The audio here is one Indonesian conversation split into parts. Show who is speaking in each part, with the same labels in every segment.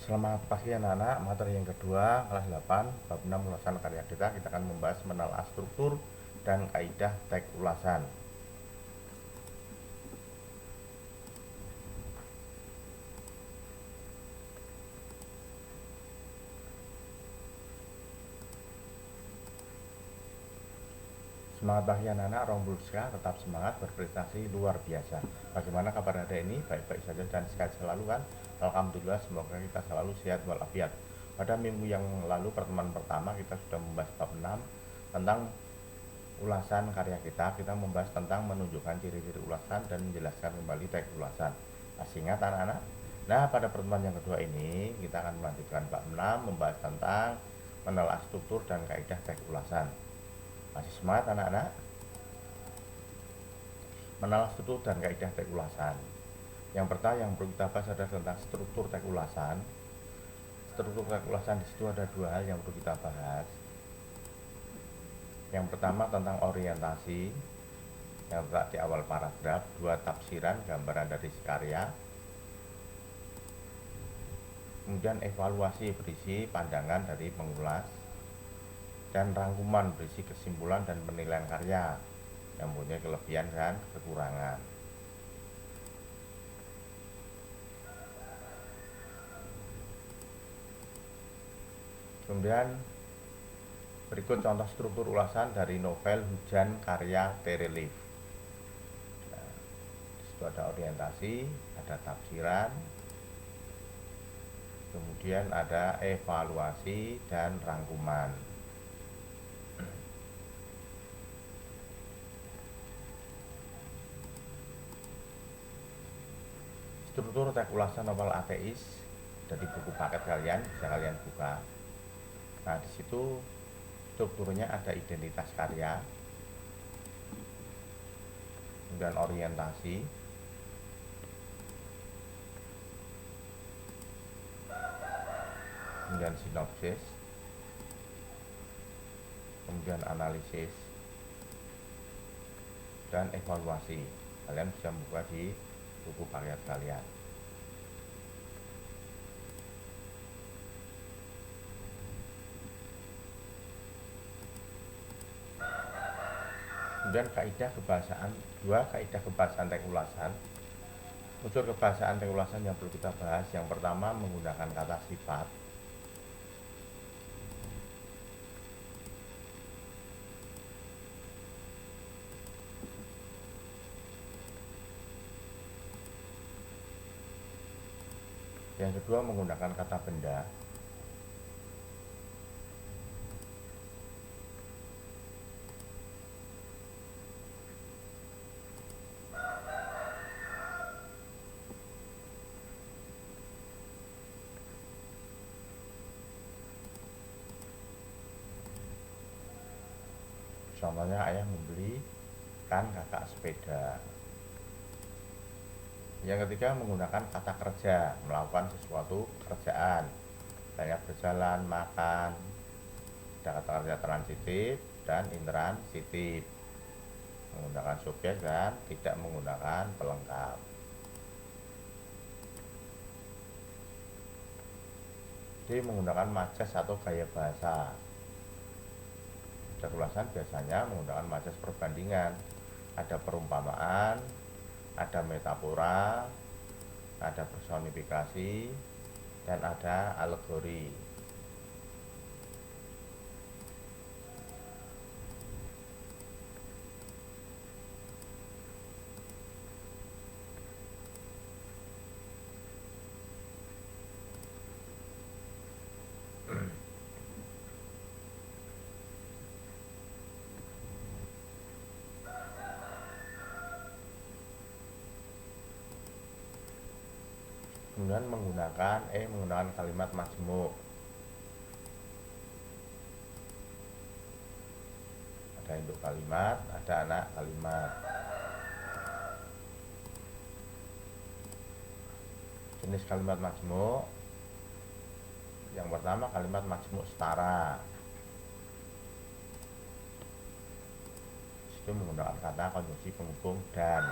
Speaker 1: Selamat pagi anak-anak, materi yang kedua kelas 8 bab 6 ulasan karya kita akan membahas menelaah struktur dan kaidah teks ulasan. Semangat pagi anak-anak, Rombulska tetap semangat, berprestasi luar biasa. Bagaimana kabar hari ini? Baik-baik saja dan sehat selalu kan? Alhamdulillah, semoga kita selalu sehat walafiat. Pada minggu yang lalu pertemuan pertama kita sudah membahas bab 6 tentang ulasan karya kita membahas tentang menunjukkan ciri-ciri ulasan dan menjelaskan kembali teks ulasan. Masih ingat anak-anak? Nah, pada pertemuan yang kedua ini kita akan melanjutkan bab 6 membahas tentang menelaah struktur dan kaidah teks ulasan. Masih semangat anak-anak? Menelaah struktur dan kaidah teks ulasan. Yang pertama yang perlu kita bahas adalah tentang struktur teks ulasan. Struktur teks ulasan di situ ada dua hal yang perlu kita bahas. Yang pertama tentang orientasi yang terletak di awal paragraf, dua tafsiran gambaran dari karya, kemudian evaluasi berisi pandangan dari pengulas, dan rangkuman berisi kesimpulan dan penilaian karya yang mempunyai kelebihan dan kekurangan. Kemudian berikut contoh struktur ulasan dari novel Hujan karya Tere Leaf. Nah, disitu ada orientasi, ada tafsiran, kemudian ada evaluasi dan rangkuman. Struktur teks ulasan novel ateis dari buku paket kalian, bisa kalian buka. Nah, di situ strukturnya ada identitas karya, kemudian orientasi, kemudian sinopsis, kemudian analisis, dan evaluasi. Kalian bisa buka di buku paket kalian. Kemudian kaidah kebahasaan, dua kaidah kebahasaan teks ulasan. Unsur kebahasaan teks ulasan yang perlu kita bahas. Yang pertama menggunakan kata sifat. Yang kedua menggunakan kata benda. Contohnya ayah membelikan kakak sepeda. Yang ketiga menggunakan kata kerja, melakukan sesuatu pekerjaan, banyak berjalan, makan. Ada kata kerja transitif dan intransitif, menggunakan subjek dan tidak menggunakan pelengkap. Jadi menggunakan majas atau gaya bahasa. Teks ulasan biasanya menggunakan majas perbandingan. Ada perumpamaan, ada metafora, ada personifikasi, dan ada alegori. Kemudian menggunakan kalimat majmuk. Ada induk kalimat, ada anak kalimat. Jenis kalimat majmuk. Yang pertama kalimat majmuk setara. Itu menggunakan kata konjungsi penghubung dan.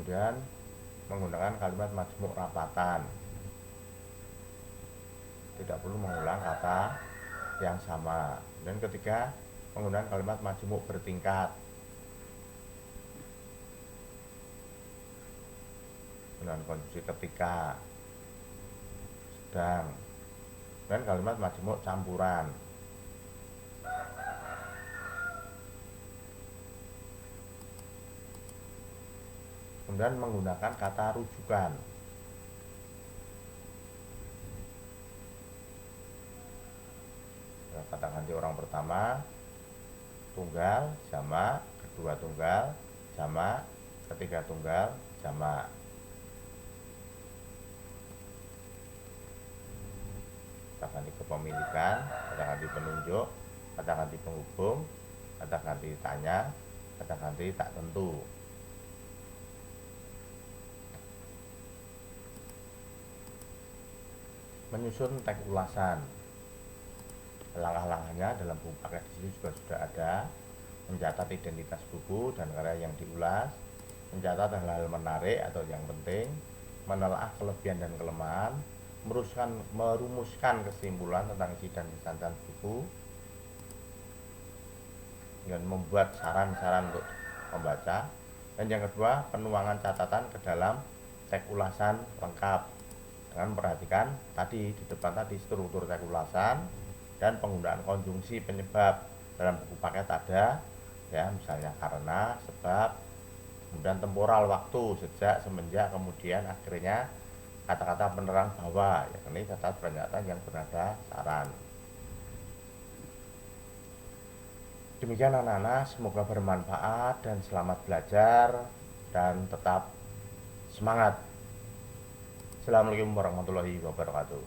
Speaker 1: Kemudian menggunakan kalimat majmuk rapatan, tidak perlu mengulang kata yang sama. Dan ketiga, menggunakan kalimat majmuk bertingkat, dengan konjungsi ketika, sedang, dan kalimat majmuk campuran. Kemudian menggunakan kata rujukan, kata ganti orang pertama tunggal jamak, kedua tunggal jamak, ketiga tunggal jamak. Kata ganti kepemilikan, kata ganti penunjuk, kata ganti penghubung, kata ganti tanya, kata ganti tak tentu. Menyusun teks ulasan, langkah-langkahnya dalam buku paket di sini juga sudah ada. Mencatat identitas buku dan karya yang diulas, mencatat hal-hal menarik atau yang penting, menelaah kelebihan dan kelemahan, merumuskan kesimpulan tentang isi dan kesan buku, dan membuat saran-saran untuk membaca. Dan yang kedua, penuangan catatan ke dalam teks ulasan lengkap dengan memperhatikan tadi di depan tadi struktur teks ulasan dan penggunaan konjungsi penyebab. Dalam buku paket ada ya, misalnya karena, sebab, kemudian temporal waktu, sejak, semenjak, kemudian, akhirnya, kata-kata penerang bahwa, yakni kata pernyataan yang bernada saran. Demikian anak-anak, semoga bermanfaat dan selamat belajar dan tetap semangat. Assalamualaikum warahmatullahi wabarakatuh.